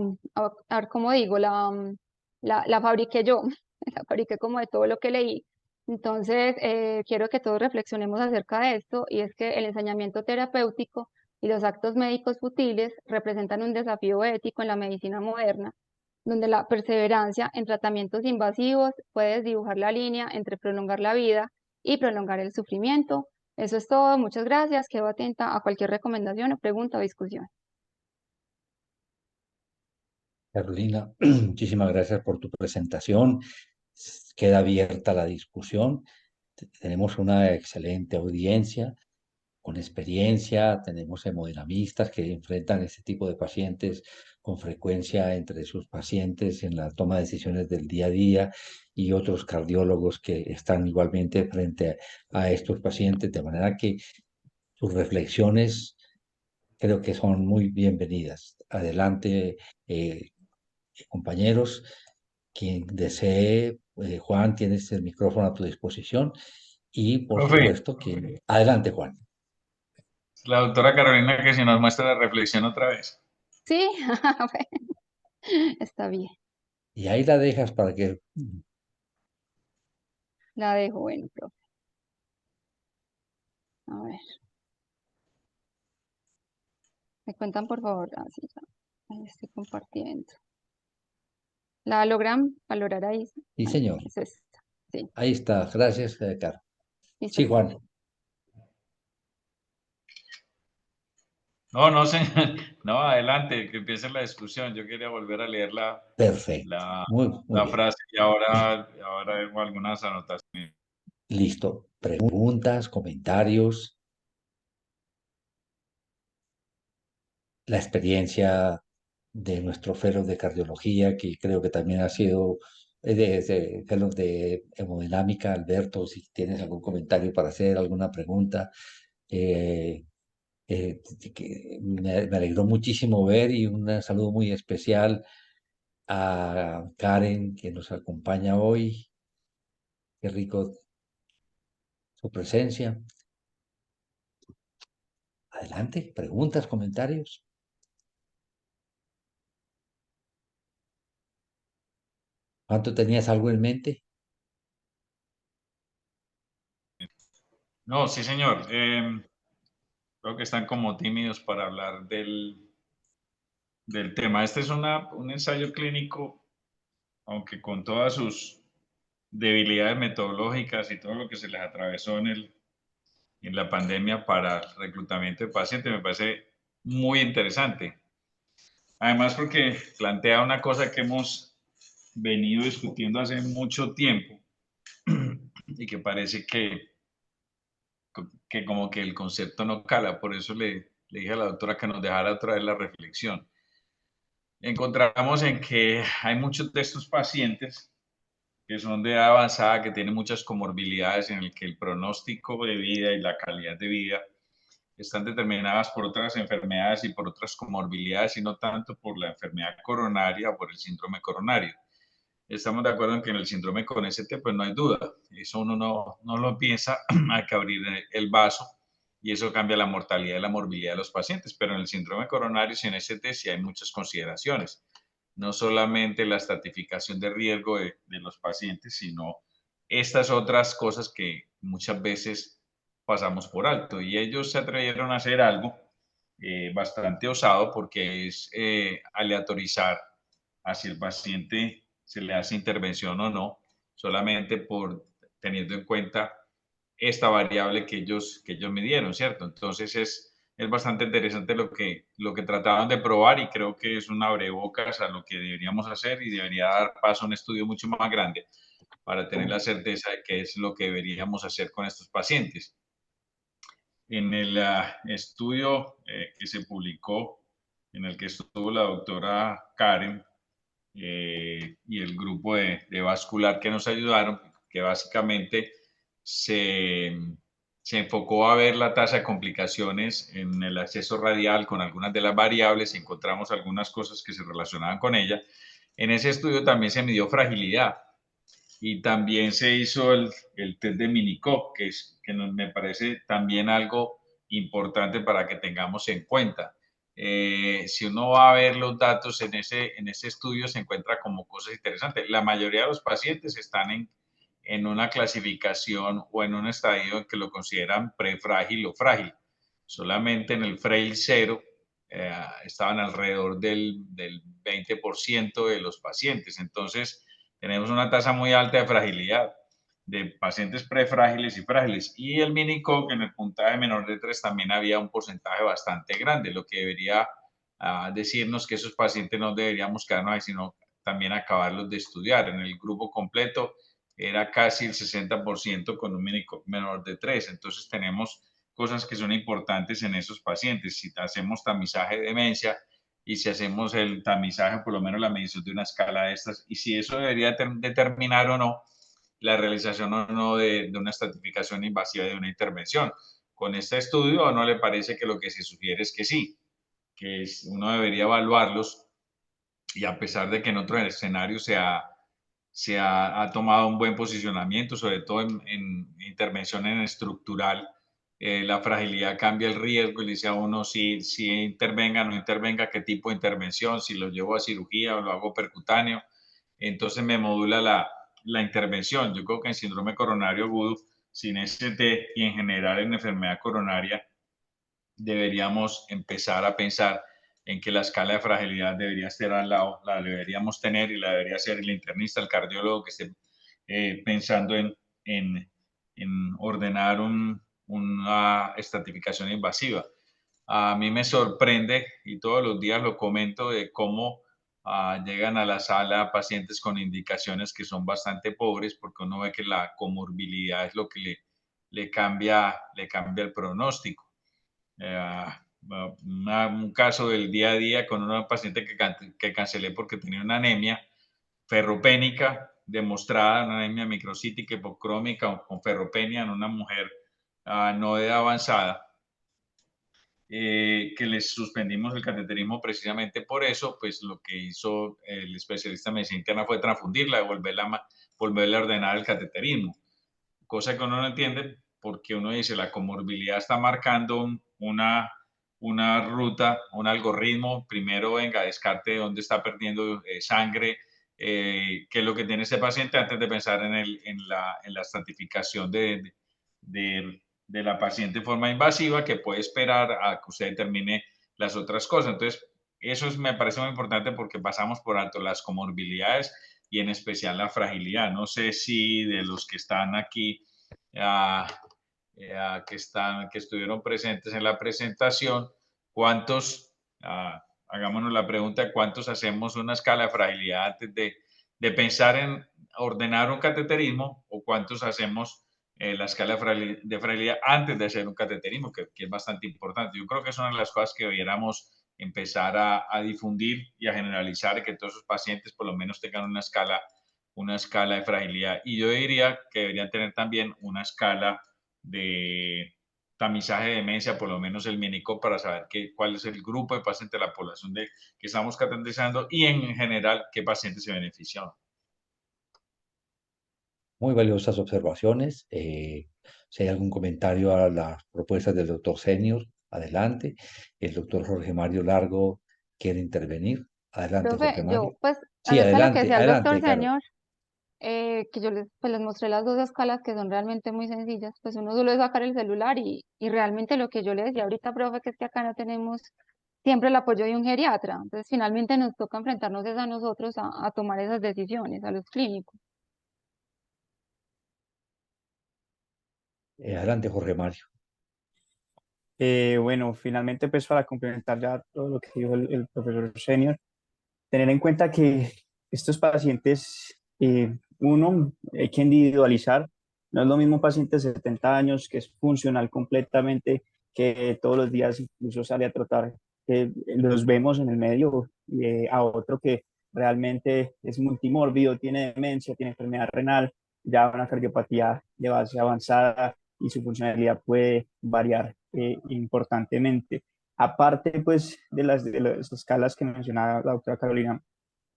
ver cómo digo, la fabriqué yo, la fabriqué como de todo lo que leí. Entonces, quiero que todos reflexionemos acerca de esto, y es que el ensañamiento terapéutico y los actos médicos futiles representan un desafío ético en la medicina moderna, donde la perseverancia en tratamientos invasivos puede dibujar la línea entre prolongar la vida y prolongar el sufrimiento. Eso es todo, muchas gracias, quedo atenta a cualquier recomendación o pregunta o discusión. Carolina, muchísimas gracias por tu presentación. Queda abierta la discusión. Tenemos una excelente audiencia con experiencia, tenemos hemodinamistas que enfrentan este tipo de pacientes con frecuencia entre sus pacientes en la toma de decisiones del día a día y otros cardiólogos que están igualmente frente a estos pacientes, de manera que sus reflexiones creo que son muy bienvenidas. Adelante, compañeros. Quien desee, Juan, tienes el micrófono a tu disposición y por Profe, supuesto que... Adelante, Juan. la doctora Carolina que si nos muestra la reflexión otra vez. Sí, bueno, está bien, Y ahí la dejas para que... la dejo, bueno, profe. A ver, me cuentan por favor. Ah, sí, ya. Ahí estoy compartiendo. ¿La logran valorar ahí? Sí, Bueno, señor. es esta. Sí, Ahí está. Gracias, Caro. listo, Sí, Juan. No, no, señor. No, adelante, que empiece la discusión. Yo quería volver a leer Perfecto. la, Muy la bien. frase y ahora hago algunas anotaciones. Listo. Preguntas, comentarios. La experiencia de nuestro fellow de cardiología, que creo que también ha sido de fellow de hemodinámica. Alberto, si tienes algún comentario para hacer, alguna pregunta. Eh, me alegró muchísimo ver y un saludo muy especial a Karen que nos acompaña hoy. Qué rico su presencia. Adelante, preguntas, comentarios. ¿Cuánto tenías algo en mente? No, sí, señor. Creo que están como tímidos para hablar del tema. Este es un ensayo clínico, aunque con todas sus debilidades metodológicas y todo lo que se les atravesó en la pandemia para el reclutamiento de pacientes, me parece muy interesante. Además, porque plantea una cosa que hemos venido discutiendo hace mucho tiempo y que parece que como que el concepto no cala. Por eso le dije a la doctora que nos dejara otra vez la reflexión. Encontramos en que hay muchos de estos pacientes que son de edad avanzada, que tienen muchas comorbilidades en el que el pronóstico de vida y la calidad de vida están determinadas por otras enfermedades y por otras comorbilidades y no tanto por la enfermedad coronaria o por el síndrome coronario. Estamos de acuerdo en que en el síndrome con ST pues no hay duda, eso uno no lo piensa, hay que abrir el vaso y eso cambia la mortalidad y la morbilidad de los pacientes, pero en el síndrome coronario sin ST sí hay muchas consideraciones, no solamente la estratificación de riesgo de los pacientes, sino estas otras cosas que muchas veces pasamos por alto y ellos se atrevieron a hacer algo bastante osado porque es aleatorizar a si el paciente se le hace intervención o no, solamente por teniendo en cuenta esta variable que ellos midieron, ¿cierto? Entonces es bastante interesante lo que trataban de probar y creo que es un abrebocas a lo que deberíamos hacer y debería dar paso a un estudio mucho más grande para tener la certeza de qué es lo que deberíamos hacer con estos pacientes. En el estudio que se publicó, en el que estuvo la doctora Karen y el grupo de vascular que nos ayudaron, que básicamente se, se enfocó a ver la tasa de complicaciones en el acceso radial con algunas de las variables y encontramos algunas cosas que se relacionaban con ella. En ese estudio también se midió fragilidad y también se hizo el test de Minicop, me parece también algo importante para que tengamos en cuenta. Si uno va a ver los datos en ese estudio, se encuentra como cosas interesantes. La mayoría de los pacientes están en una clasificación o en un estadio que lo consideran prefrágil o frágil. Solamente en el frail 0 estaban alrededor del 20% de los pacientes. Entonces, tenemos una tasa muy alta de fragilidad de pacientes prefrágiles y frágiles. Y el Minicoc en el puntaje menor de 3 también había un porcentaje bastante grande, lo que debería decirnos que esos pacientes no deberíamos quedarnos ahí, sino también acabarlos de estudiar. En el grupo completo era casi el 60% con un Minicoc menor de 3. Entonces tenemos cosas que son importantes en esos pacientes. Si hacemos tamizaje de demencia, y si hacemos el tamizaje, por lo menos la medición de una escala de estas, y si eso debería determinar o no la realización o no de una estratificación invasiva de una intervención. Con este estudio, ¿no le parece que lo que se sugiere es que sí, que uno debería evaluarlos y a pesar de que en otros escenarios ha tomado un buen posicionamiento, sobre todo en intervención en estructural, la fragilidad cambia el riesgo y le dice a uno si intervenga o no intervenga, qué tipo de intervención, si lo llevo a cirugía o lo hago percutáneo. Entonces me modula la intervención. Yo creo que en síndrome coronario agudo, sin ST y en general en enfermedad coronaria, deberíamos empezar a pensar en que la escala de fragilidad debería estar al lado, la deberíamos tener y la debería ser el internista, el cardiólogo que esté pensando en ordenar una estratificación invasiva. A mí me sorprende, y todos los días lo comento, de cómo llegan a la sala pacientes con indicaciones que son bastante pobres, porque uno ve que la comorbilidad es lo que le cambia el pronóstico. Un caso del día a día con una paciente que cancelé porque tenía una anemia ferropénica demostrada, una anemia microcítica hipocrómica con ferropenia en una mujer no de edad avanzada, que les suspendimos el cateterismo precisamente por eso. Pues lo que hizo el especialista en medicina interna fue transfundirla, volverle a ordenar el cateterismo, cosa que uno no entiende, porque uno dice la comorbilidad está marcando una ruta, un algoritmo. Primero, venga, descarte dónde está perdiendo sangre, qué es lo que tiene ese paciente, antes de pensar en la estratificación de la paciente en forma invasiva, que puede esperar a que usted determine las otras cosas. Entonces, eso me parece muy importante, porque pasamos por alto las comorbilidades y en especial la fragilidad. No sé si de los que están aquí, que estuvieron presentes en la presentación, ¿cuántos, hagámonos la pregunta, cuántos hacemos una escala de fragilidad antes de pensar en ordenar un cateterismo, o cuántos hacemos la escala de fragilidad antes de hacer un cateterismo, que es bastante importante? Yo creo que es una de las cosas que debiéramos empezar a difundir y a generalizar, que todos esos pacientes por lo menos tengan una escala de fragilidad. Y yo diría que deberían tener también una escala de tamizaje de demencia, por lo menos el Minicop, para saber cuál es el grupo de pacientes de la población que estamos categorizando, y en general qué pacientes se benefician. Muy valiosas observaciones. Si hay algún comentario a las propuestas del doctor Senior, adelante. El doctor Jorge Mario Largo quiere intervenir. Adelante, Profe, Jorge Mario. yo, pues, Sí, acerca de lo que adelante, decía el doctor adelante, Carol. Senior, que yo pues, les mostré las dos escalas que son realmente muy sencillas. Pues uno solo es sacar el celular y realmente lo que yo le decía ahorita, profe, que es que acá no tenemos siempre el apoyo de un geriatra. Entonces, finalmente nos toca enfrentarnos es a nosotros a tomar esas decisiones, a los clínicos. Adelante, Jorge Mario. Bueno, finalmente, pues para complementar ya todo lo que dijo el profesor Senior, tener en cuenta que estos pacientes, uno, hay que individualizar. No es lo mismo un paciente de 70 años que es funcional completamente, que todos los días incluso sale a trotar, que los vemos en el medio, a otro que realmente es multimórbido, tiene demencia, tiene enfermedad renal, ya una cardiopatía de base avanzada, y su funcionalidad puede variar importantemente. Aparte, pues, de las escalas que mencionaba la doctora Carolina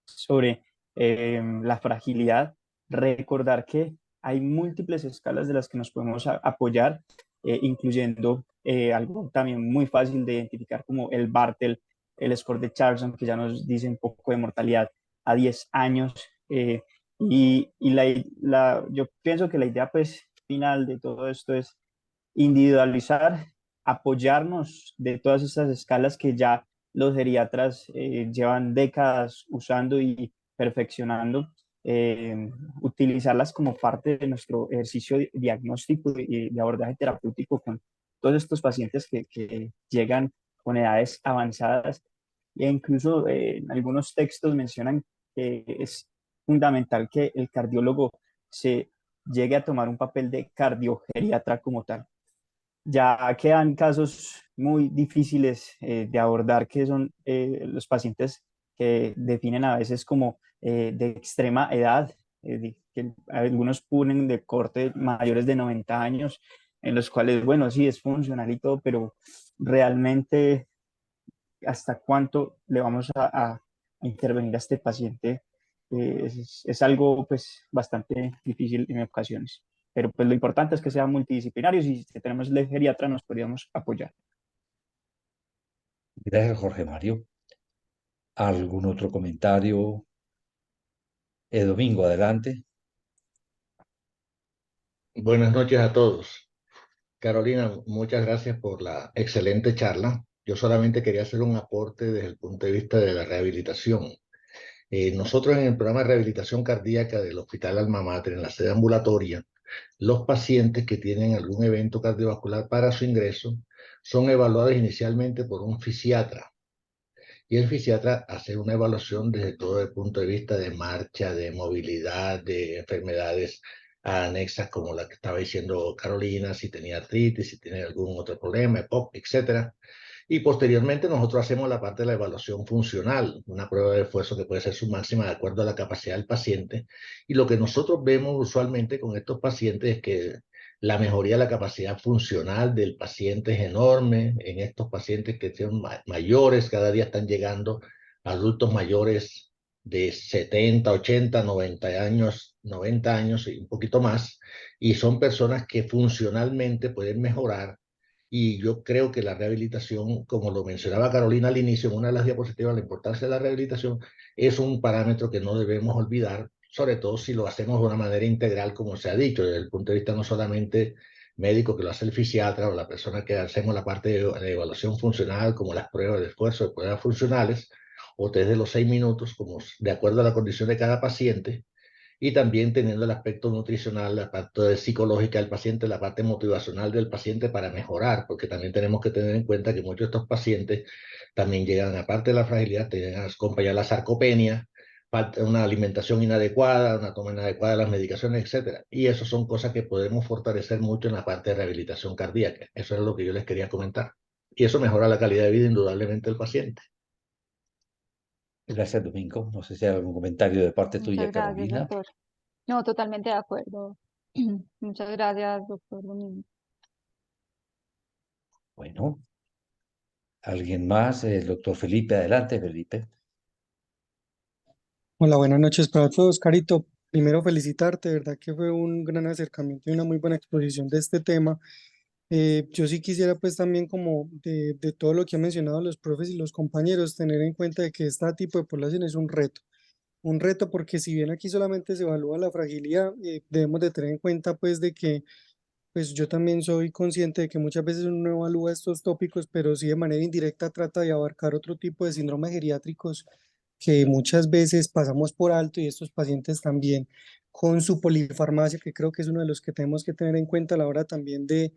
sobre la fragilidad, recordar que hay múltiples escalas de las que nos podemos apoyar, incluyendo algo también muy fácil de identificar como el Bartel, el score de Charlson, que ya nos dice un poco de mortalidad a 10 años. Yo pienso que la idea, pues, final de todo esto es individualizar, apoyarnos de todas estas escalas que ya los geriatras llevan décadas usando y perfeccionando, utilizarlas como parte de nuestro ejercicio diagnóstico y de abordaje terapéutico con todos estos pacientes que llegan con edades avanzadas. E incluso en algunos textos mencionan que es fundamental que el cardiólogo se llegue a tomar un papel de cardiogeriatra como tal. Ya quedan casos muy difíciles de abordar, que son los pacientes que definen a veces como de extrema edad, que algunos ponen de corte mayores de 90 años, en los cuales, bueno, sí es funcional y todo, pero realmente hasta cuánto le vamos a intervenir a este paciente es algo pues bastante difícil en ocasiones. Pero pues lo importante es que sean multidisciplinarios, y si tenemos el geriatra nos podríamos apoyar. Gracias, Jorge Mario. ¿Algún otro comentario? Domingo, adelante. Buenas noches a todos. Carolina, muchas gracias por la excelente charla. Yo solamente quería hacer un aporte desde el punto de vista de la rehabilitación. Nosotros en el programa de rehabilitación cardíaca del Hospital Alma Mater, en la sede ambulatoria, los pacientes que tienen algún evento cardiovascular para su ingreso son evaluados inicialmente por un fisiatra. Y el fisiatra hace una evaluación desde todo el punto de vista de marcha, de movilidad, de enfermedades anexas como la que estaba diciendo Carolina, si tenía artritis, si tiene algún otro problema, EPOC, etcétera. Y posteriormente nosotros hacemos la parte de la evaluación funcional, una prueba de esfuerzo que puede ser su máxima de acuerdo a la capacidad del paciente. Y lo que nosotros vemos usualmente con estos pacientes es que la mejoría de la capacidad funcional del paciente es enorme. En estos pacientes que son mayores, cada día están llegando adultos mayores de 70, 80, 90 años y un poquito más. Y son personas que funcionalmente pueden mejorar. Y yo creo que la rehabilitación, como lo mencionaba Carolina al inicio, en una de las diapositivas, la importancia de la rehabilitación es un parámetro que no debemos olvidar, sobre todo si lo hacemos de una manera integral, como se ha dicho, desde el punto de vista no solamente médico, que lo hace el fisiatra o la persona que hacemos la parte de evaluación funcional, como las pruebas de esfuerzo, de pruebas funcionales, o desde los 6 minutos, como de acuerdo a la condición de cada paciente, y también teniendo el aspecto nutricional, la parte psicológica del paciente, la parte motivacional del paciente para mejorar, porque también tenemos que tener en cuenta que muchos de estos pacientes también llegan, aparte de la fragilidad, tienen acompañar la sarcopenia, una alimentación inadecuada, una toma inadecuada de las medicaciones, etcétera. Y eso son cosas que podemos fortalecer mucho en la parte de rehabilitación cardíaca. Eso es lo que yo les quería comentar. Y eso mejora la calidad de vida indudablemente del paciente. Gracias, Domingo. No sé si hay algún comentario de parte Muchas tuya, gracias, Carolina. doctor. No, totalmente de acuerdo. Muchas gracias, doctor Domingo. Bueno, ¿alguien más? El doctor Felipe, adelante, Felipe. Hola, buenas noches para todos. Carito, primero felicitarte, de verdad que fue un gran acercamiento y una muy buena exposición de este tema. Yo sí quisiera pues también como de todo lo que han mencionado los profes y los compañeros, tener en cuenta de que este tipo de población es un reto porque si bien aquí solamente se evalúa la fragilidad, debemos de tener en cuenta pues de que pues yo también soy consciente de que muchas veces uno no evalúa estos tópicos, pero sí de manera indirecta trata de abarcar otro tipo de síndromes geriátricos que muchas veces pasamos por alto y estos pacientes también con su polifarmacia, que creo que es uno de los que tenemos que tener en cuenta a la hora también de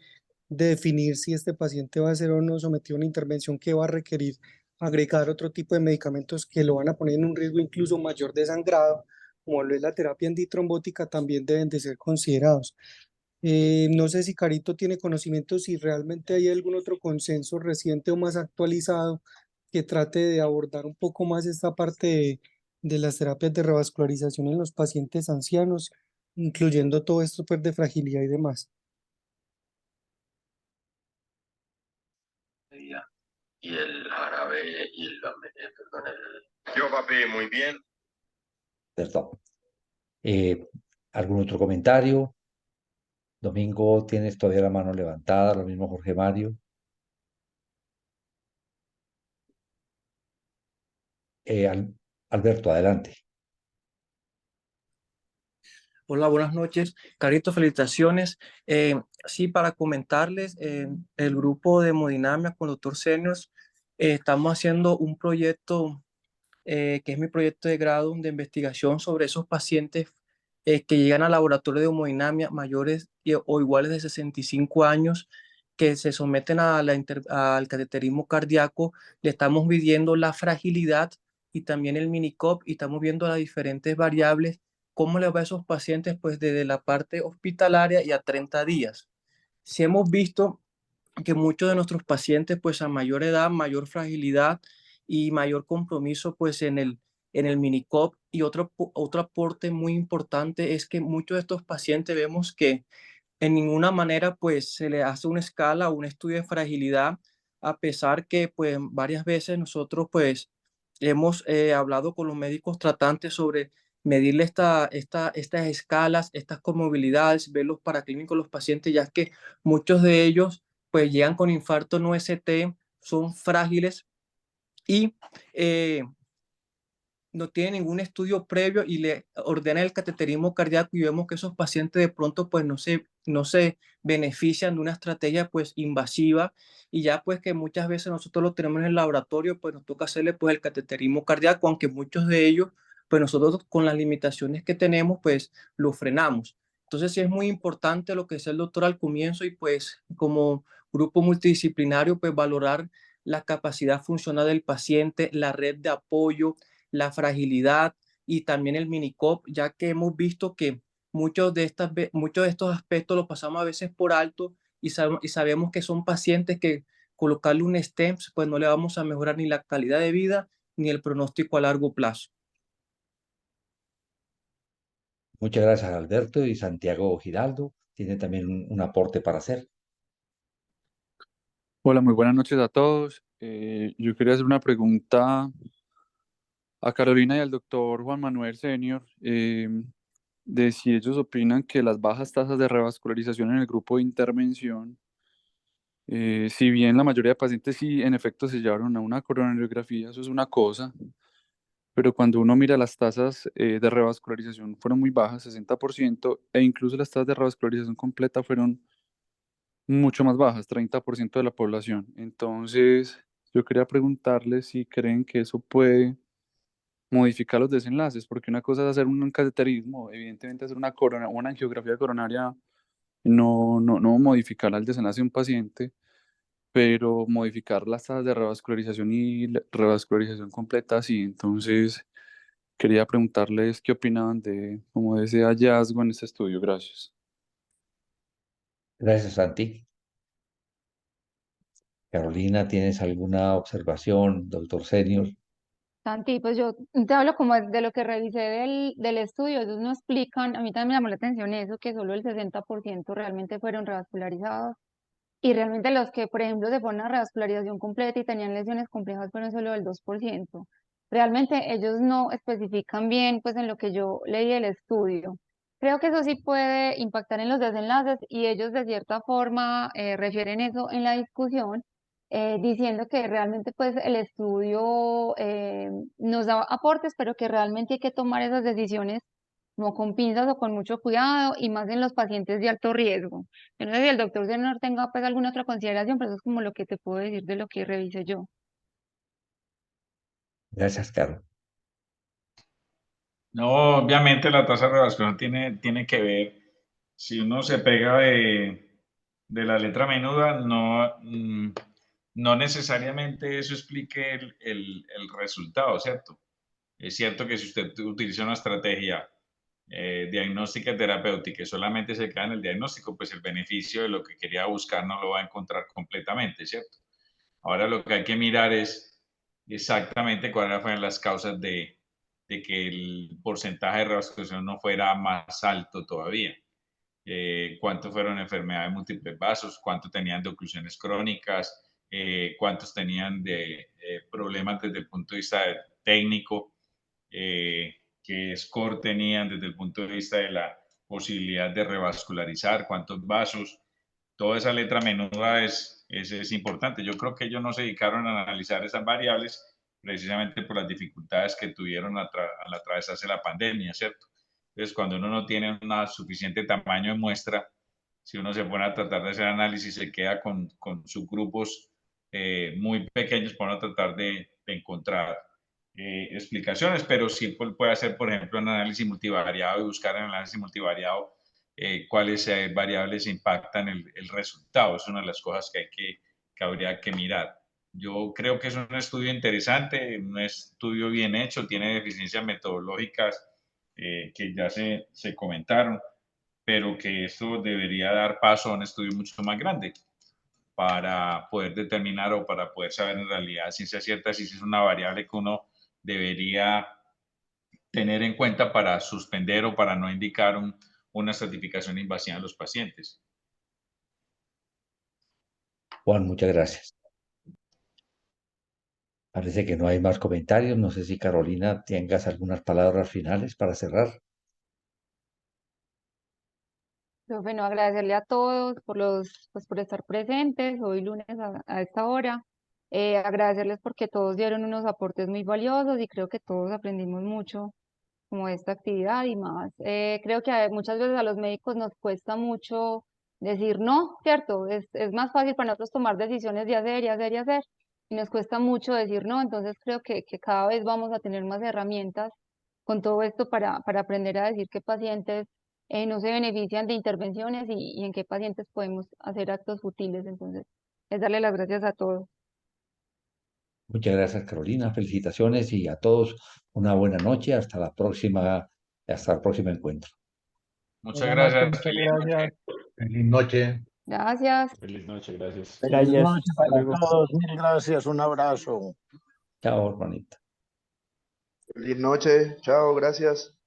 definir si este paciente va a ser o no sometido a una intervención que va a requerir agregar otro tipo de medicamentos que lo van a poner en un riesgo incluso mayor de sangrado, como lo es la terapia antitrombótica, también deben de ser considerados. No sé si Carito tiene conocimiento si realmente hay algún otro consenso reciente o más actualizado que trate de abordar un poco más esta parte de las terapias de revascularización en los pacientes ancianos, incluyendo todo esto pues, de fragilidad y demás. Y el jarabe y perdón, Yo, papi, muy bien. Perdón. ¿Algún otro comentario? Domingo, tienes todavía la mano levantada, lo mismo Jorge Mario. Alberto, adelante. Hola, buenas noches. Carito, felicitaciones. Sí, para comentarles, el grupo de hemodinamia con Dr. Seniors, estamos haciendo un proyecto que es mi proyecto de grado de investigación sobre esos pacientes que llegan al laboratorio de hemodinamia mayores o iguales de 65 años que se someten a al cateterismo cardíaco. Le estamos midiendo la fragilidad y también el minicop y estamos viendo las diferentes variables, cómo le va a esos pacientes pues desde la parte hospitalaria y a 30 días. Si hemos visto que muchos de nuestros pacientes pues a mayor edad, mayor fragilidad y mayor compromiso pues en el minicop. Y otro aporte muy importante es que muchos de estos pacientes vemos que en ninguna manera pues se le hace una escala o un estudio de fragilidad, a pesar que pues varias veces nosotros pues hemos hablado con los médicos tratantes sobre medirle estas escalas, estas comorbilidades, ver los paraclínicos de los pacientes, ya que muchos de ellos pues llegan con infarto no ST, son frágiles y no tiene ningún estudio previo y le ordena el cateterismo cardíaco y vemos que esos pacientes de pronto pues no se benefician de una estrategia pues invasiva y ya pues que muchas veces nosotros lo tenemos en el laboratorio pues nos toca hacerle pues el cateterismo cardíaco, aunque muchos de ellos pues nosotros con las limitaciones que tenemos pues lo frenamos. Entonces sí es muy importante lo que decía el doctor al comienzo y pues como grupo multidisciplinario pues valorar la capacidad funcional del paciente, la red de apoyo, la fragilidad y también el minicop, ya que hemos visto que muchos de estos aspectos los pasamos a veces por alto y sabemos que son pacientes que colocarle un stent, pues no le vamos a mejorar ni la calidad de vida ni el pronóstico a largo plazo. Muchas gracias, Alberto. Y Santiago Giraldo tiene también un aporte para hacer. Hola, muy buenas noches a todos. Yo quería hacer una pregunta a Carolina y al doctor Juan Manuel Senior, de si ellos opinan que las bajas tasas de revascularización en el grupo de intervención, si bien la mayoría de pacientes sí en efecto se llevaron a una coronariografía, eso es una cosa, pero cuando uno mira las tasas de revascularización fueron muy bajas, 60%, e incluso las tasas de revascularización completa fueron mucho más bajas, 30% de la población. Entonces, yo quería preguntarles si creen que eso puede modificar los desenlaces, porque una cosa es hacer un cateterismo, evidentemente hacer una angiografía coronaria no modificará el desenlace de un paciente, pero modificar las tasas de revascularización y revascularización completa, sí. Entonces, quería preguntarles qué opinaban de, como de ese hallazgo en este estudio. Gracias. Gracias, Santi. Carolina, ¿tienes alguna observación, doctor Senior? Santi, pues yo te hablo como de lo que revisé del estudio, ellos no explican, a mí también me llamó la atención eso, que solo el 60% realmente fueron revascularizados y realmente los que, por ejemplo, se ponen a revascularización completa y tenían lesiones complejas fueron solo el 2%. Realmente ellos no especifican bien, pues en lo que yo leí del estudio. Creo que eso sí puede impactar en los desenlaces y ellos de cierta forma refieren eso en la discusión, diciendo que realmente pues el estudio nos da aportes, pero que realmente hay que tomar esas decisiones como con pinzas o con mucho cuidado y más en los pacientes de alto riesgo. Yo no sé si el doctor Senor tenga pues alguna otra consideración, pero eso es como lo que te puedo decir de lo que revisé yo. Gracias, Carol. No, obviamente la tasa de revasculación tiene que ver, si uno se pega de la letra menuda, no necesariamente eso explique el resultado, ¿cierto? Es cierto que si usted utiliza una estrategia diagnóstica terapéutica y solamente se queda en el diagnóstico, pues el beneficio de lo que quería buscar no lo va a encontrar completamente, ¿cierto? Ahora lo que hay que mirar es exactamente cuáles fueron las causas de que el porcentaje de revascularización no fuera más alto todavía. Cuántos fueron enfermedades de múltiples vasos, cuántos tenían de oclusiones crónicas, cuántos tenían de problemas desde el punto de vista técnico, qué score tenían desde el punto de vista de la posibilidad de revascularizar, cuántos vasos. Toda esa letra menuda es importante. Yo creo que ellos no se dedicaron a analizar esas variables precisamente por las dificultades que tuvieron al atravesarse la pandemia, ¿cierto? Entonces, cuando uno no tiene un suficiente tamaño de muestra, si uno se pone a tratar de hacer análisis, se queda con subgrupos muy pequeños para uno tratar de encontrar explicaciones, pero sí puede hacer, por ejemplo, un análisis multivariado y buscar en el análisis multivariado cuáles variables impactan el resultado. Es una de las cosas que habría que mirar. Yo creo que es un estudio interesante, un estudio bien hecho, tiene deficiencias metodológicas que ya se comentaron, pero que esto debería dar paso a un estudio mucho más grande para poder determinar o para poder saber en realidad a ciencia cierta si es una variable que uno debería tener en cuenta para suspender o para no indicar una estratificación invasiva en los pacientes. Juan, muchas gracias. Parece que no hay más comentarios. No sé si Carolina tengas algunas palabras finales para cerrar. Bueno, agradecerle a todos por pues por estar presentes hoy lunes a esta hora. Agradecerles porque todos dieron unos aportes muy valiosos y creo que todos aprendimos mucho como de esta actividad y más. Creo que muchas veces a los médicos nos cuesta mucho decir no, ¿cierto? Es más fácil para nosotros tomar decisiones de hacer y hacer y hacer, y nos cuesta mucho decir no, entonces creo que cada vez vamos a tener más herramientas con todo esto para aprender a decir qué pacientes no se benefician de intervenciones y en qué pacientes podemos hacer actos útiles. Entonces, es darle las gracias a todos. Muchas gracias, Carolina. Felicitaciones y a todos una buena noche. Hasta el próximo encuentro. Muchas Buenas gracias. noches, Feliz muchas noche. gracias. Feliz noche. Gracias. Feliz noche, gracias. Feliz Gracias. noche Hasta para luego. todos. Mil gracias. Un abrazo. Chao, hermanita. Feliz noche, chao, gracias.